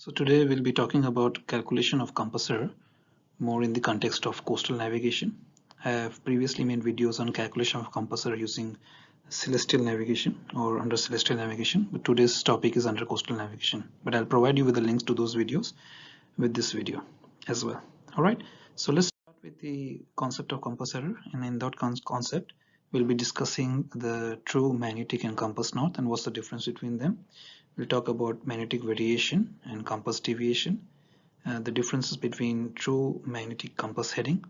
So today we'll be talking about calculation of compass error more in the context of coastal navigation. I have previously made videos on calculation of compass error using celestial navigation or under celestial navigation, but today's topic is under coastal navigation. But I'll provide you with the links to those videos with this video as well. All right, so let's start with the concept of compass error, and in that concept we'll be discussing the true, magnetic and compass north and what's the difference between them. We'll talk about magnetic variation and compass deviation, the differences between true magnetic compass heading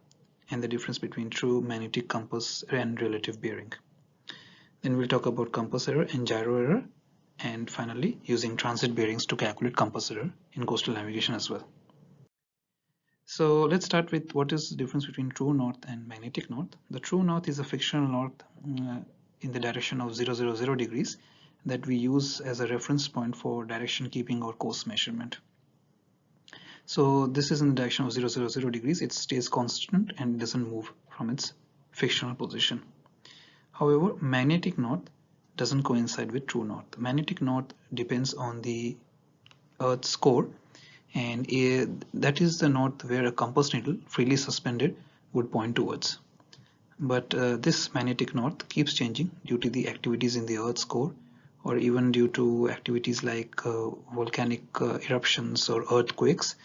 and the difference between true magnetic compass and relative bearing. Then we'll talk about compass error and gyro error, and finally using transit bearings to calculate compass error in coastal navigation as well. So let's start with what is the difference between true north and magnetic north. The true north is a fictional north in the direction of 000 degrees that we use as a reference point for direction keeping or course measurement. So this is in the direction of 000 degrees. It stays constant and doesn't move from its fictional position. However, magnetic north doesn't coincide with true north. Magnetic north depends on the Earth's core, and that is the north where a compass needle freely suspended would point towards. But this magnetic north keeps changing due to the activities in the Earth's core, or even due to activities like volcanic eruptions or earthquakes.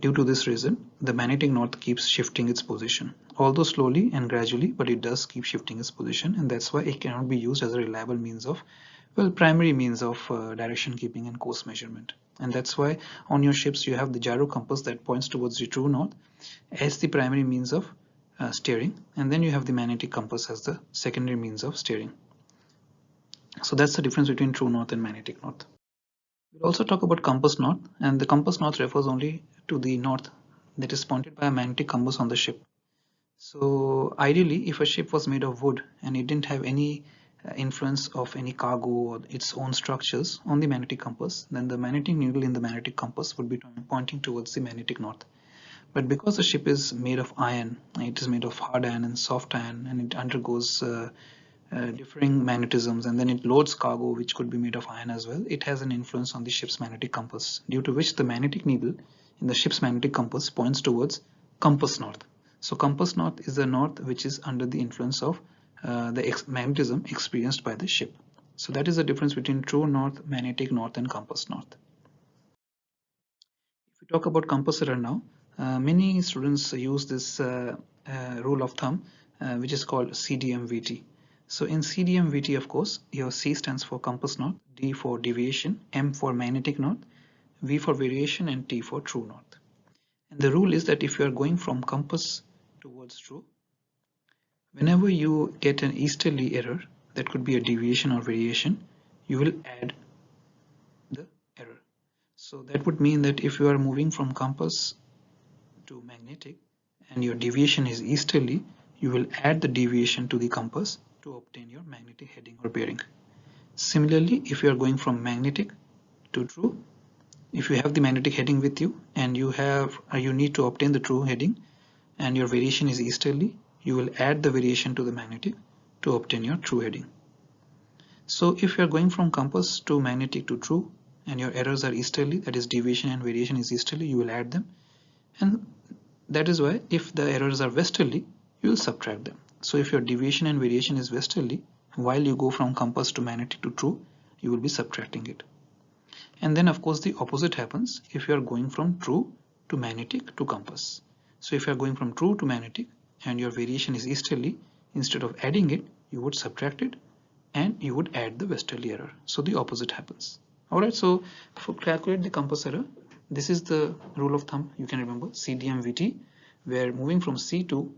Due to this reason, the magnetic north keeps shifting its position, although slowly and gradually, but it does keep shifting its position, and that's why it cannot be used as a reliable means of, well, primary means of direction keeping and course measurement. And that's why on your ships you have the gyro compass that points towards the true north as the primary means of steering, and then you have the magnetic compass as the secondary means of steering. So that's the difference between true north and magnetic north. We'll also talk about compass north, and the compass north refers only to the north that is pointed by a magnetic compass on the ship. So ideally, if a ship was made of wood and it didn't have any influence of any cargo or its own structures on the magnetic compass, then the magnetic needle in the magnetic compass would be pointing towards the magnetic north. But because the ship is made of iron, it is made of hard iron and soft iron, and it undergoes differing magnetisms, and then it loads cargo which could be made of iron as well, it has an influence on the ship's magnetic compass, due to which the magnetic needle in the ship's magnetic compass points towards compass north. So compass north is the north which is under the influence of the magnetism experienced by the ship. So that is the difference between true north, magnetic north and compass north. If we talk about compass error now, many students use this rule of thumb which is called CDMVT. So in CDMVT, of course, your C stands for compass north, D for deviation, M for magnetic north, V for variation, and T for true north. And the rule is that if you are going from compass towards true, whenever you get an easterly error, that could be a deviation or variation, you will add the error. So that would mean that if you are moving from compass to magnetic and your deviation is easterly, you will add the deviation to the compass to obtain your magnetic heading or bearing. Similarly, if you are going from magnetic to true, if you have the magnetic heading with you and you need to obtain the true heading and your variation is easterly, you will add the variation to the magnetic to obtain your true heading. So if you are going from compass to magnetic to true and your errors are easterly, that is deviation and variation is easterly, you will add them, and that is why if the errors are westerly, you will subtract them. So if your deviation and variation is westerly, while you go from compass to magnetic to true, you will be subtracting it. And then of course the opposite happens if you are going from true to magnetic to compass. So if you are going from true to magnetic and your variation is easterly, instead of adding it, you would subtract it and you would add the westerly error. So the opposite happens. Alright, so for calculate the compass error, this is the rule of thumb you can remember, CDMVT, where moving from C to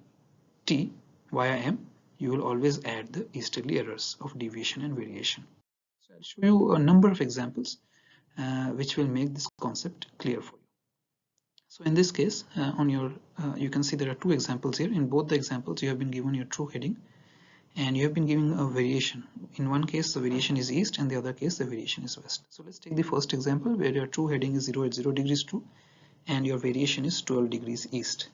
T via M, you will always add the easterly errors of deviation and variation. So I'll show you a number of examples which will make this concept clear for you. So in this case, you can see there are two examples here. In both the examples, you have been given your true heading and you have been given a variation. In one case, the variation is east, and the other case, the variation is west. So let's take the first example where your true heading is 0 at 0 degrees true and your variation is 12 degrees east.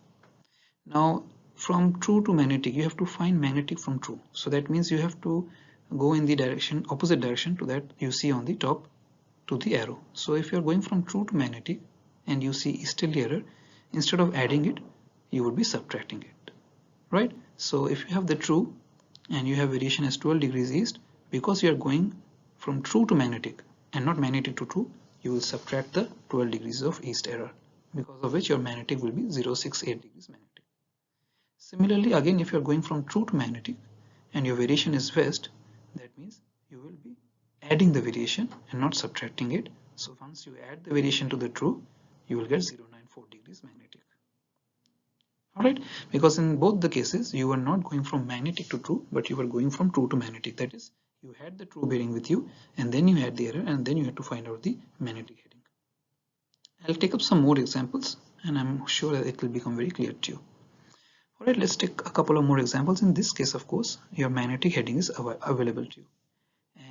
Now from true to magnetic, you have to find magnetic from true. So that means you have to go in the opposite direction to that you see on the top to the arrow. So if you're going from true to magnetic, and you see easterly error, instead of adding it, you would be subtracting it, right? So if you have the true and you have variation as 12 degrees east, because you are going from true to magnetic and not magnetic to true, you will subtract the 12 degrees of east error, because of which your magnetic will be 068 degrees magnetic. Similarly, again, if you are going from true to magnetic and your variation is west, that means you will be adding the variation and not subtracting it. So once you add the variation to the true, you will get 094 degrees magnetic. Alright, because in both the cases you are not going from magnetic to true, but you are going from true to magnetic. That is, you had the true bearing with you and then you had the error and then you had to find out the magnetic heading. I'll take up some more examples and I'm sure that it will become very clear to you. Alright, let's take a couple of more examples. In this case, of course, your magnetic heading is available to you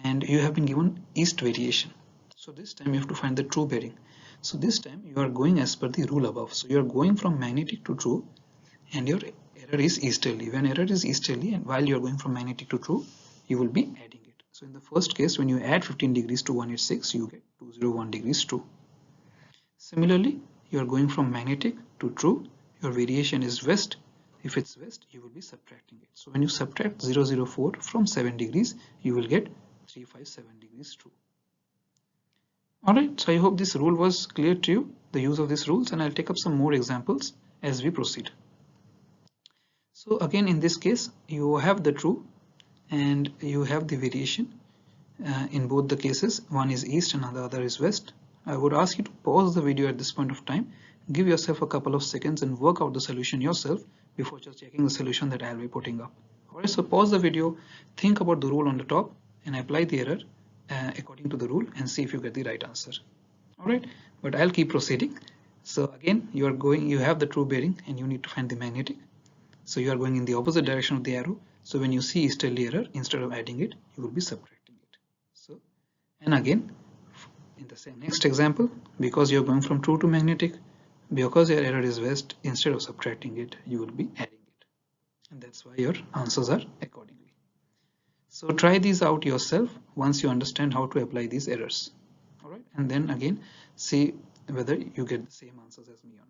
and you have been given east variation. So this time you have to find the true bearing. So this time you are going as per the rule above. So you are going from magnetic to true and your error is easterly. When error is easterly and while you are going from magnetic to true, you will be adding it. So in the first case, when you add 15 degrees to 186, you get 201 degrees true. Similarly, you are going from magnetic to true, your variation is west. If it's west, you will be subtracting it. So when you subtract 004 from 7 degrees, you will get 357 degrees true. Alright, so I hope this rule was clear to you, the use of these rules, and I'll take up some more examples as we proceed. So again, in this case, you have the true and you have the variation. In both the cases, one is east and the other is west. I would ask you to pause the video at this point of time, give yourself a couple of seconds and work out the solution yourself before just checking the solution that I'll be putting up. Alright, so pause the video, think about the rule on the top and apply the error according to the rule and see if you get the right answer. Alright, but I'll keep proceeding. So again, you have the true bearing and you need to find the magnetic. So you are going in the opposite direction of the arrow. So when you see easterly error, instead of adding it, you will be subtracting it. So, and again, in the same next example, because you are going from true to magnetic, because your error is west, instead of subtracting it, you will be adding it. And that's why your answers are accordingly. So try these out yourself once you understand how to apply these errors. Alright, and then again, see whether you get the same answers as me or not.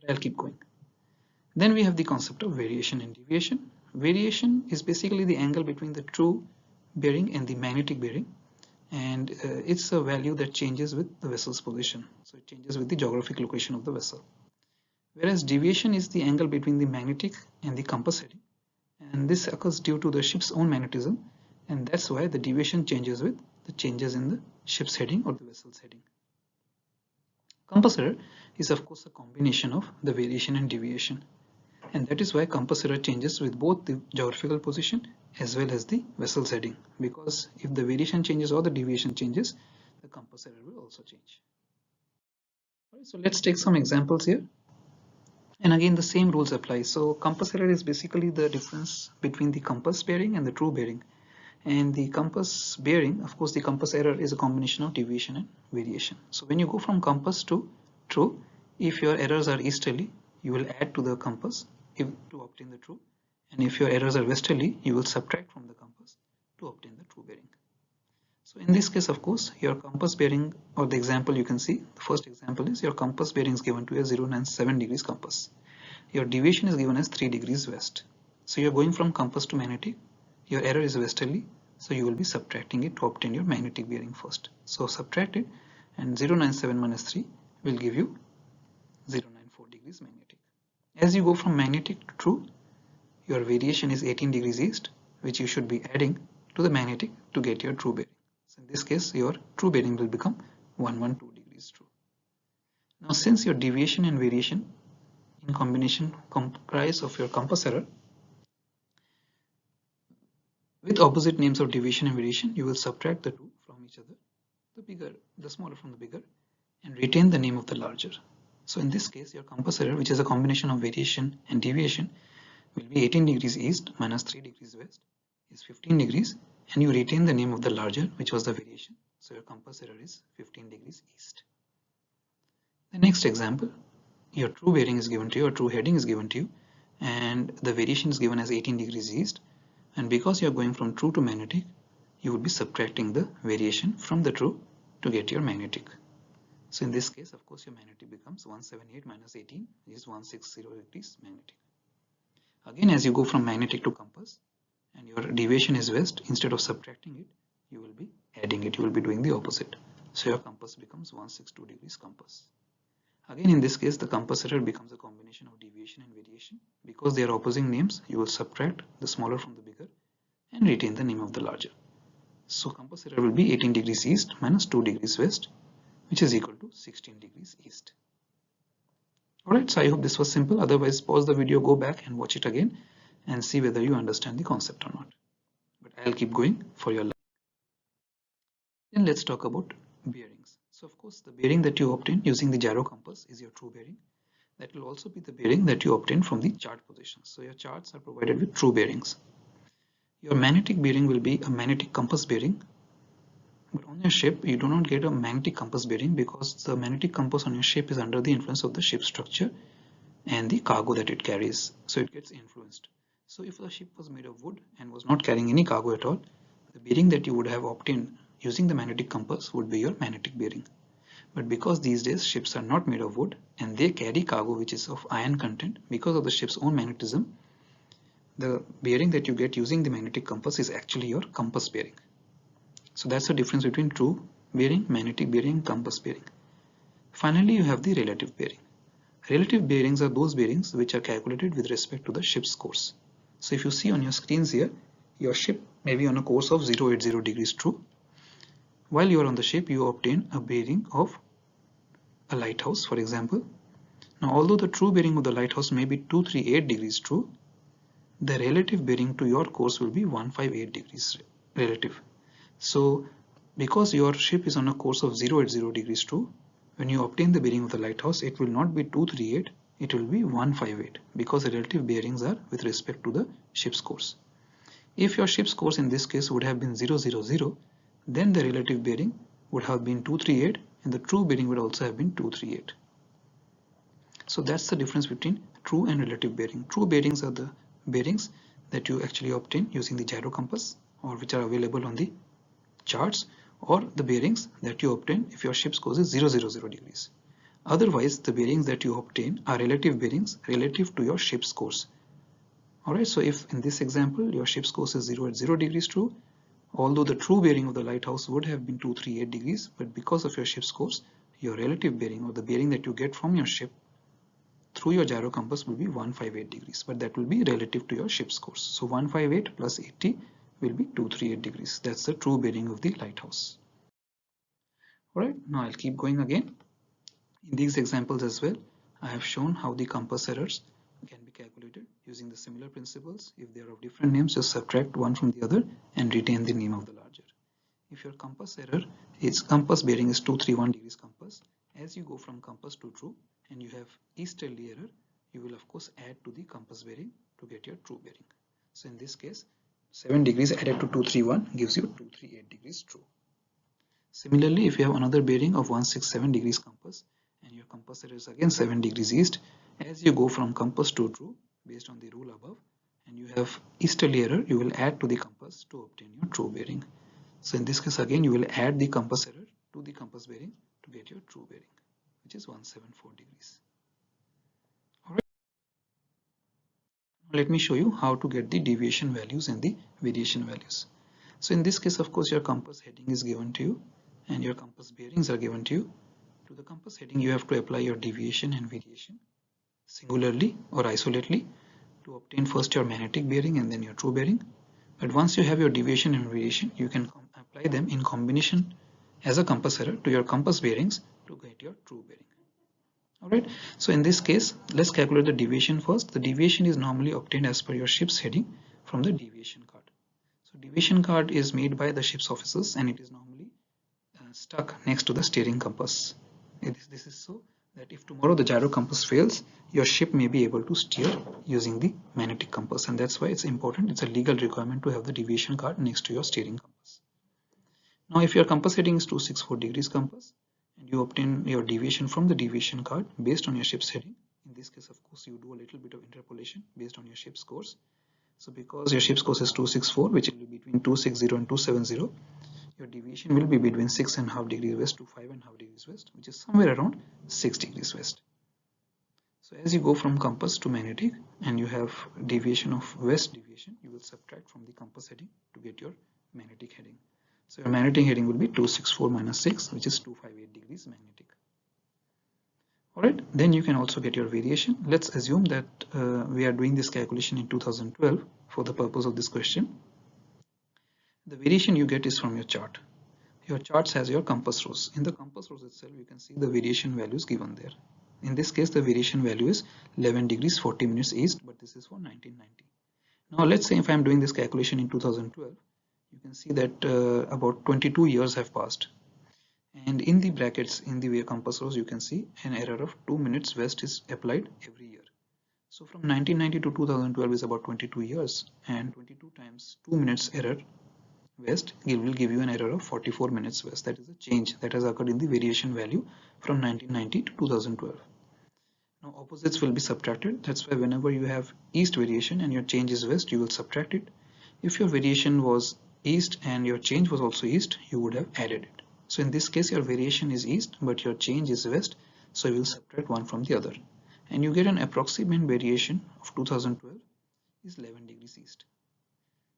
But I'll keep going. Then we have the concept of variation and deviation. Variation is basically the angle between the true bearing and the magnetic bearing, and it's a value that changes with the vessel's position. So it changes with the geographic location of the vessel. Whereas deviation is the angle between the magnetic and the compass heading, and this occurs due to the ship's own magnetism, and that's why the deviation changes with the changes in the ship's heading or the vessel's heading. Compass error is of course a combination of the variation and deviation. And that is why compass error changes with both the geographical position as well as the vessel's heading, because if the variation changes or the deviation changes, the compass error will also change. Alright, so let's take some examples here. And again, the same rules apply. So compass error is basically the difference between the compass bearing and the true bearing. And the compass bearing, of course, the compass error is a combination of deviation and variation. So when you go from compass to true, if your errors are easterly, you will add to the compass to obtain the true, and if your errors are westerly, you will subtract from the compass to obtain the true bearing. So in this case, of course, your compass bearing, or the example you can see, the first example is your compass bearing is given to a 097 degrees compass. Your deviation is given as 3 degrees west. So you're going from compass to magnetic, your error is westerly, so you will be subtracting it to obtain your magnetic bearing first. So subtract it, and 097 minus 3 will give you 094 degrees magnetic. As you go from magnetic to true, your variation is 18 degrees east, which you should be adding to the magnetic to get your true bearing. So in this case, your true bearing will become 112 degrees true. Now since your deviation and variation in combination comprise of your compass error, with opposite names of deviation and variation, you will subtract the two from each other, the smaller from the bigger, and retain the name of the larger. So in this case, your compass error, which is a combination of variation and deviation, will be 18 degrees east minus 3 degrees west is 15 degrees, and you retain the name of the larger, which was the variation. So your compass error is 15 degrees east. The next example, your true bearing is given to you, or true heading is given to you, and the variation is given as 18 degrees east, and because you are going from true to magnetic, you would be subtracting the variation from the true to get your magnetic. So in this case, of course, your magnetic becomes 178 minus 18 is 160 degrees magnetic. Again, as you go from magnetic to compass and your deviation is west, instead of subtracting it, you will be adding it. You will be doing the opposite. So your compass becomes 162 degrees compass. Again, in this case, the compass error becomes a combination of deviation and variation. Because they are opposing names, you will subtract the smaller from the bigger and retain the name of the larger. So compass error will be 18 degrees east minus 2 degrees west, which is equal to 16 degrees east. Alright, so I hope this was simple. Otherwise, pause the video, go back and watch it again and see whether you understand the concept or not. But I'll keep going for your learning. Then let's talk about bearings. So of course, the bearing that you obtain using the gyro compass is your true bearing. That will also be the bearing that you obtain from the chart positions. So your charts are provided with true bearings. Your magnetic bearing will be a magnetic compass bearing. But on your ship, you do not get a magnetic compass bearing because the magnetic compass on your ship is under the influence of the ship structure and the cargo that it carries. So it gets influenced. So if the ship was made of wood and was not carrying any cargo at all, the bearing that you would have obtained using the magnetic compass would be your magnetic bearing. But because these days ships are not made of wood and they carry cargo which is of iron content, because of the ship's own magnetism, the bearing that you get using the magnetic compass is actually your compass bearing. So that's the difference between true bearing, magnetic bearing, compass bearing. Finally, you have the relative bearing. Relative bearings are those bearings which are calculated with respect to the ship's course. So if you see on your screens here, your ship may be on a course of 080 degrees true. While you are on the ship, you obtain a bearing of a lighthouse, for example. Now, although the true bearing of the lighthouse may be 238 degrees true, the relative bearing to your course will be 158 degrees relative. So, because your ship is on a course of 080 degrees true, when you obtain the bearing of the lighthouse, it will not be 238, it will be 158 because the relative bearings are with respect to the ship's course. If your ship's course in this case would have been 000, then the relative bearing would have been 238 and the true bearing would also have been 238. So that's the difference between true and relative bearing. True bearings are the bearings that you actually obtain using the gyro compass or which are available on the charts, or the bearings that you obtain if your ship's course is 000 degrees. Otherwise, the bearings that you obtain are relative bearings relative to your ship's course. Alright, so if in this example your ship's course is 080 degrees true, although the true bearing of the lighthouse would have been 238 degrees, but because of your ship's course, your relative bearing or the bearing that you get from your ship through your gyro compass will be 158 degrees, but that will be relative to your ship's course. So 158 plus 80 will be 238 degrees. That's the true bearing of the lighthouse. Alright, now I'll keep going again. In these examples as well, I have shown how the compass errors can be calculated using the similar principles. If they are of different names, just subtract one from the other and retain the name of the larger. If your compass bearing is 231 degrees compass, as you go from compass to true and you have easterly error, you will of course add to the compass bearing to get your true bearing. So in this case, 7 degrees added to 231 gives you 238 degrees true. Similarly, if you have another bearing of 167 degrees compass and your compass error is again 7 degrees east, as you go from compass to true based on the rule above and you have easterly error, you will add to the compass to obtain your true bearing. So in this case again you will add the compass error to the compass bearing to get your true bearing, which is 174 degrees. Alright. Let me show you how to get the deviation values and the variation values. So in this case, of course, your compass heading is given to you and your compass bearings are given to you. To the compass heading, you have to apply your deviation and variation singularly or isolately to obtain first your magnetic bearing and then your true bearing. But once you have your deviation and variation, you can apply them in combination as a compass error to your compass bearings to get your true bearing. Alright, so in this case, let's calculate the deviation first. The deviation is normally obtained as per your ship's heading from the deviation card. So deviation card is made by the ship's officers and it is normally stuck next to the steering compass. This is so that if tomorrow the gyro compass fails, your ship may be able to steer using the magnetic compass, and that's why it's important. It's a legal requirement to have the deviation card next to your steering compass. Now if your compass heading is 264 degrees compass and you obtain your deviation from the deviation card based on your ship's heading, in this case of course you do a little bit of interpolation based on your ship's course. So because your ship's course is 264, which will be between 260 and 270, your deviation will be between 6.5 degrees west to 5.5 degrees west, which is somewhere around 6 degrees west. So as you go from compass to magnetic and you have deviation of west deviation, you will subtract from the compass heading to get your magnetic heading. So your magnetic heading will be 264 minus 6, which is 258 degrees magnetic. Alright, then you can also get your variation. Let's assume that we are doing this calculation in 2012 for the purpose of this question. The variation you get is from your chart. Your charts has your compass rose. In the compass rose itself, you can see the variation values given there. In this case, the variation value is 11 degrees 40 minutes east, but this is for 1990. Now let's say if I'm doing this calculation in 2012, you can see that about 22 years have passed. And in the brackets in the compass rose, you can see an error of 2 minutes west is applied every year. So from 1990 to 2012 is about 22 years, and 22 times 2 minutes error west will give you an error of 44 minutes west. That is a change that has occurred in the variation value from 1990 to 2012. Now opposites will be subtracted. That's why whenever you have east variation and your change is west, you will subtract it. If your variation was east and your change was also east, you would have added it. So in this case, your variation is east, but your change is west, so you will subtract one from the other. And you get an approximate variation of 2012 is 11 degrees east.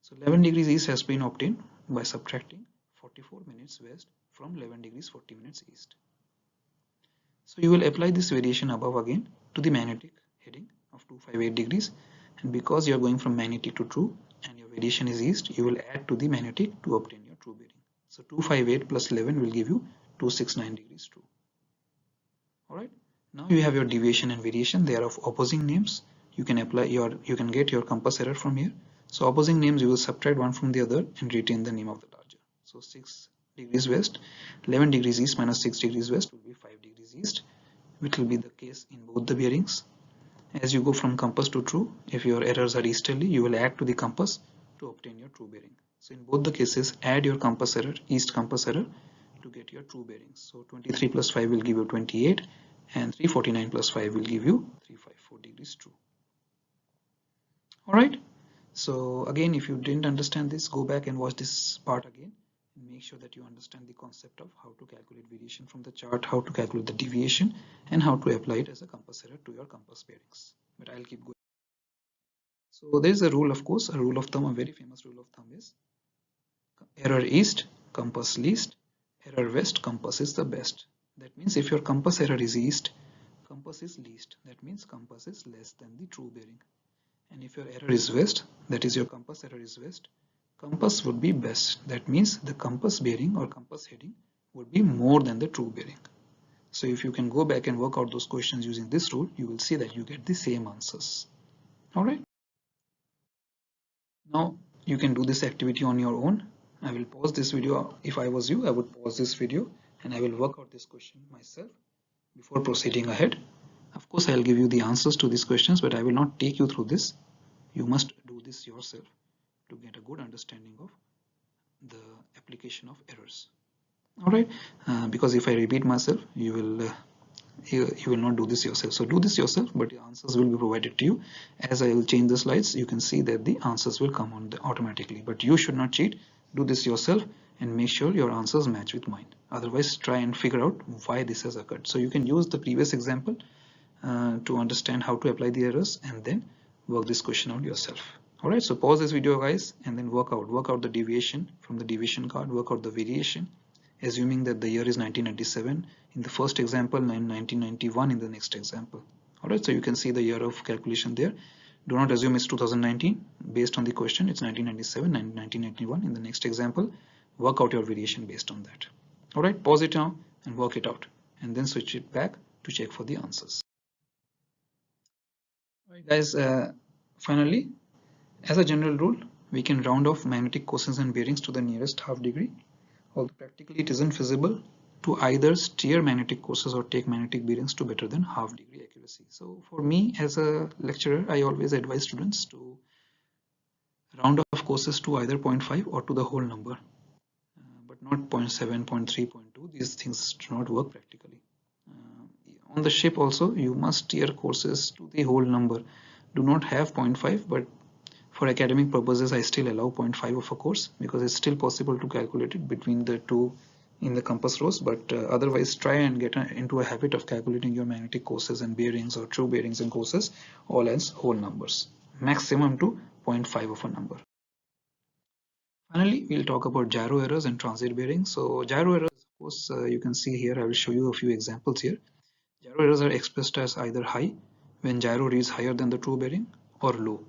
So 11 degrees east has been obtained by subtracting 44 minutes west from 11 degrees 40 minutes east. So you will apply this variation above again to the magnetic heading of 258 degrees, and because you are going from magnetic to true and your variation is east, you will add to the magnetic to obtain your true bearing. So 258 plus 11 will give you 269 degrees true. Alright, now you have your deviation and variation. They are of opposing names. You can get your compass error from here. So opposing names, you will subtract one from the other and retain the name of the larger. So 6 degrees west, 11 degrees east minus 6 degrees west will be 5 degrees east, which will be the case in both the bearings. As you go from compass to true, if your errors are easterly, you will add to the compass to obtain your true bearing. So in both the cases, add your compass error, east compass error, to get your true bearings. So 23 plus 5 will give you 28, and 349 plus 5 will give you 354 degrees true. Alright, so again, if you didn't understand this, go back and watch this part again and make sure that you understand the concept of how to calculate variation from the chart, how to calculate the deviation, and how to apply it as a compass error to your compass bearings. But I'll keep going. So there is a rule, of course, a rule of thumb, a very famous rule of thumb is error east, compass least, error west, compass is the best. That means if your compass error is east, compass is least. That means compass is less than the true bearing. And if your error is west, that is your compass error is west, compass would be best. That means the compass bearing or compass heading would be more than the true bearing. So if you can go back and work out those questions using this rule, you will see that you get the same answers. Alright. Now you can do this activity on your own. I will pause this video. If I was you, I would pause this video and I will work out this question myself before proceeding ahead. Of course, I will give you the answers to these questions, but I will not take you through this. You must do this yourself to get a good understanding of the application of errors. Alright, because if I repeat myself, you will not do this yourself. So do this yourself, but the answers will be provided to you. As I will change the slides, you can see that the answers will come on automatically. But you should not cheat. Do this yourself and make sure your answers match with mine. Otherwise, try and figure out why this has occurred. So you can use the previous example to understand how to apply the errors and then work this question out yourself. Alright, so pause this video guys and then work out the deviation from the deviation card, work out the variation, assuming that the year is 1997 in the first example and 1991 in the next example. Alright, so you can see the year of calculation there. Do not assume it's 2019. Based on the question, it's 1997 and 1991 in the next example. Work out your variation based on that. Alright, pause it now and work it out and then switch it back to check for the answers. Alright guys, finally, as a general rule, we can round off magnetic cosines and bearings to the nearest half degree, although practically it isn't feasible to either steer magnetic courses or take magnetic bearings to better than half degree accuracy. So for me as a lecturer, I always advise students to round off courses to either 0.5 or to the whole number, but not 0.7, 0.3, 0.2. These things do not work practically. On the ship also, you must steer courses to the whole number. Do not have 0.5, but For academic purposes, I still allow 0.5 of a course because it's still possible to calculate it between the two in the compass rows, but otherwise try and get into a habit of calculating your magnetic courses and bearings or true bearings and courses all as whole numbers, maximum to 0.5 of a number. Finally, we'll talk about gyro errors and transit bearings. So gyro errors, of course, you can see here, I will show you a few examples here. Gyro errors are expressed as either high when gyro reads higher than the true bearing, or low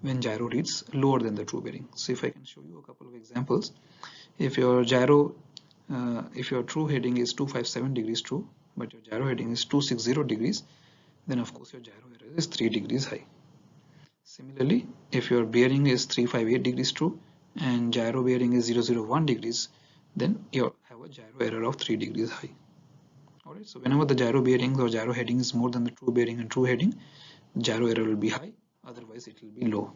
when gyro reads lower than the true bearing. So if I can show you a couple of examples, if your if your true heading is 257 degrees true, but your gyro heading is 260 degrees, then of course your gyro error is 3 degrees high. Similarly, if your bearing is 358 degrees true and gyro bearing is 001 degrees, then you have a gyro error of 3 degrees high. Alright, so whenever the gyro bearing or gyro heading is more than the true bearing and true heading, gyro error will be high, otherwise it will be low.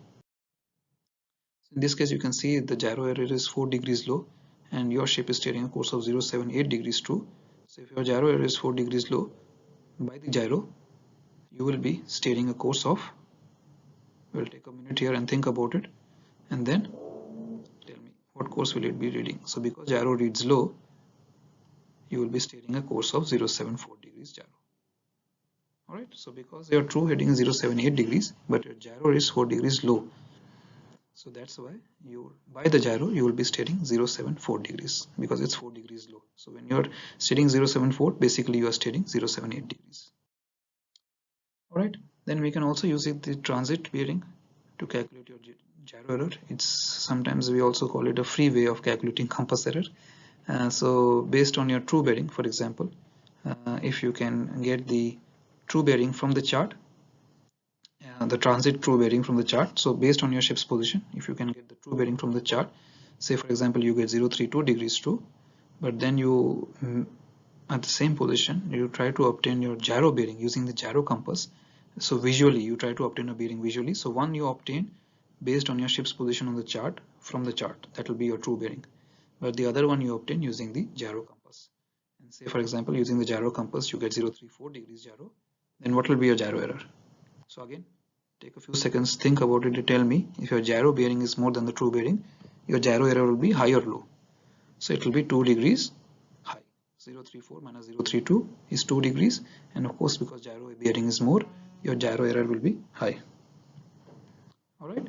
So in this case, you can see the gyro error is 4 degrees low and your ship is steering a course of 078 degrees true. So if your gyro error is 4 degrees low, by the gyro, you will be steering a course of, we'll take a minute here and think about it, and then tell me what course will it be reading. So because gyro reads low, you will be steering a course of 074 degrees gyro. Alright, so because your true heading is 078 degrees, but your gyro is 4 degrees low. So that's why by the gyro you will be steering 074 degrees because it's 4 degrees low. So when you're steering 074, basically you are steering 078 degrees. Alright, then we can also use the transit bearing to calculate your gyro error. It's sometimes we also call it a free way of calculating compass error. So based on your true bearing, for example, if you can get the true bearing from the chart, the transit true bearing from the chart. So based on your ship's position, if you can get the true bearing from the chart, say for example you get 032 degrees true, but then you at the same position you try to obtain your gyro bearing using the gyro compass. So visually you try to obtain a bearing visually. So one you obtain based on your ship's position on the chart from the chart, that will be your true bearing, but the other one you obtain using the gyro compass. And say for example using the gyro compass you get 034 degrees gyro, then what will be your gyro error? So again, take a few seconds, think about it to tell me if your gyro bearing is more than the true bearing, your gyro error will be high or low. So it will be 2 degrees high. 034 minus 032 is 2 degrees, and of course because gyro bearing is more, your gyro error will be high. Alright.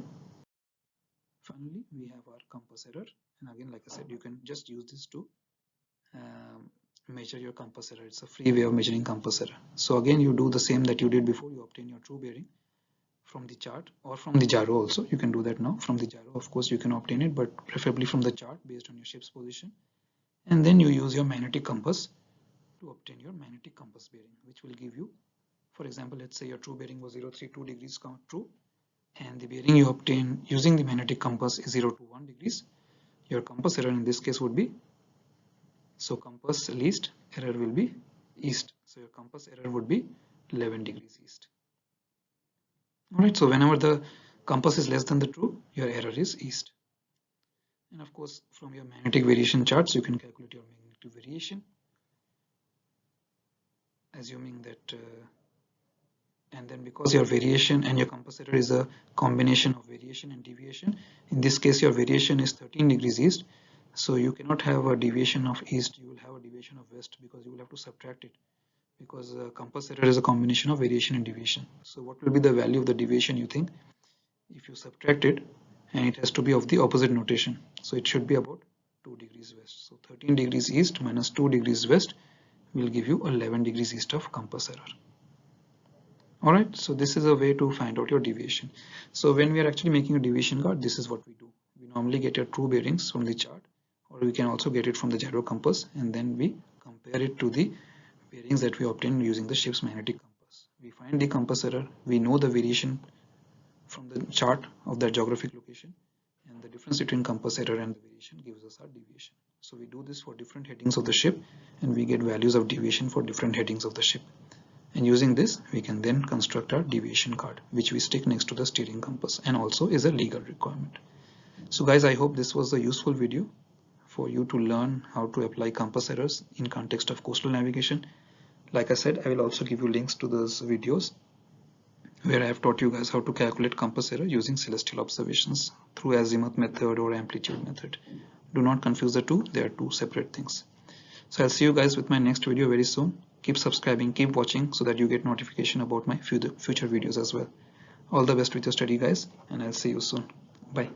Finally, we have our compass error, and again like I said, you can just use this to measure your compass error. It's a free way of measuring compass error. So again you do the same that you did before. You obtain your true bearing from the chart or from the gyro also. You can do that now. From the gyro of course you can obtain it, but preferably from the chart based on your ship's position, and then you use your magnetic compass to obtain your magnetic compass bearing, which will give you, for example, let's say your true bearing was 032 degrees true and the bearing you obtain using the magnetic compass is 021 degrees. Your compass error in this case would be, so compass least error will be east, so your compass error would be 11 degrees east. Alright, so whenever the compass is less than the true, your error is east. And of course from your magnetic variation charts you can calculate your magnetic variation, assuming that and then because your variation and your compass error is a combination of variation and deviation, in this case your variation is 13 degrees east, so you cannot have a deviation of east, you will have a deviation of west because you will have to subtract it, because compass error is a combination of variation and deviation. So what will be the value of the deviation you think if you subtract it, and it has to be of the opposite notation, so it should be about 2 degrees west. So 13 degrees east minus 2 degrees west will give you 11 degrees east of compass error. Alright, so this is a way to find out your deviation. So when we are actually making a deviation card, this is what we do. We normally get your true bearings from the chart, or we can also get it from the gyro compass, and then we compare it to the bearings that we obtain using the ship's magnetic compass. We find the compass error, we know the variation from the chart of that geographic location, and the difference between compass error and the variation gives us our deviation. So we do this for different headings of the ship, and we get values of deviation for different headings of the ship. And using this we can then construct our deviation card, which we stick next to the steering compass and also is a legal requirement. So guys, I hope this was a useful video for you to learn how to apply compass errors in context of coastal navigation. Like I said, I will also give you links to those videos where I have taught you guys how to calculate compass error using celestial observations through azimuth method or amplitude method. Do not confuse the two, they are two separate things. So I'll see you guys with my next video very soon. Keep subscribing, keep watching so that you get notification about my future videos as well. All the best with your study guys, and I'll see you soon. Bye.